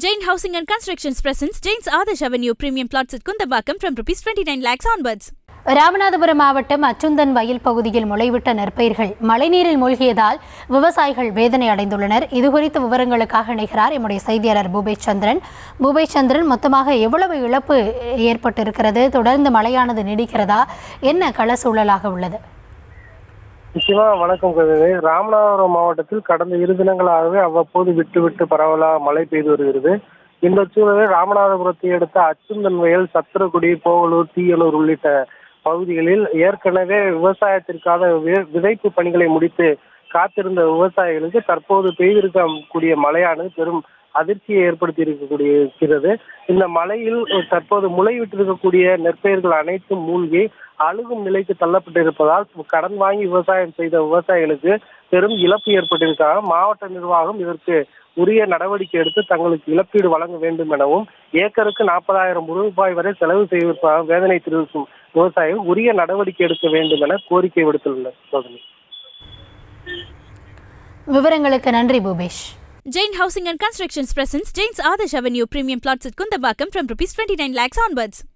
Jain Housing and Constructions presents Jain's Adarsh Avenue Premium Plots at Kundambakam from ₹29 lakhs onwards. Ramanathapuram மாவட்டம் அச்சுந்தன் வயல் பகுதியில் முளைவிட்ட நெற்பயிர்கள் மழைநீரில் மூழ்கியதால் விவசாயிகள் வேதனை அடைந்துள்ளனர். இதுகுறித்த விவரங்களுக்காக இணைகிறார் எம்முடைய செய்தியாளர் பூபேஷ் சந்திரன். மொத்தமாக எவ்வளவு இழப்பு ஏற்பட்டிருக்கிறது? தொடர்ந்து மழையானது நீடிக்கிறதா? என்ன கள சூழலாக உள்ளது? நிச்சயமா வணக்கம். ராமநாதபுரம் மாவட்டத்தில் கடந்த 2 தினங்களாகவே அவ்வப்போது விட்டு பரவலாக மழை பெய்து வருகிறது. இந்த சூழலில் ராமநாதபுரத்தை அடுத்த அச்சுந்தன் வயல், சத்திரக்குடி, போகலூர், தீயலூர் உள்ளிட்ட பகுதிகளில் ஏற்கனவே விவசாயத்திற்காக விதைப்பு பணிகளை முடித்து காத்திருந்த விவசாயிகளுக்கு தற்போது பெய்திருக்கக்கூடிய மழையானது பெரும் அதிர்ச்சியை ஏற்படுத்தி இருக்கிறது. இந்த மழையில் தற்போது முளைவிட்டிருக்கக்கூடிய நெற்பயிர்கள் அனைத்தும் மூழ்கி அழுகும் நிலைக்கு தள்ளப்பட்டிருப்பதால் கடன் வாங்கி விவசாயம் செய்த விவசாயிகளுக்கு பெரும் இழப்பு ஏற்பட்டிருக்காங்க. மாவட்ட நிர்வாகம் இதற்கு உரிய நடவடிக்கை எடுத்து தங்களுக்கு இழப்பீடு வழங்க வேண்டும் எனவும், ஏக்கருக்கு 40,000 ரூபாய் வரை செலவு செய்வதற்காக வேதனை தெரிவிக்கும் விவசாயிகள் உரிய நடவடிக்கை எடுக்க வேண்டும் என கோரிக்கை விடுத்துள்ளனர். விவரங்களுக்கு நன்றி Bhupesh. Jain Housing and Constructions presents Jain's Adarsh Avenue Premium Plots at Kundambakam from ₹29 lakhs onwards.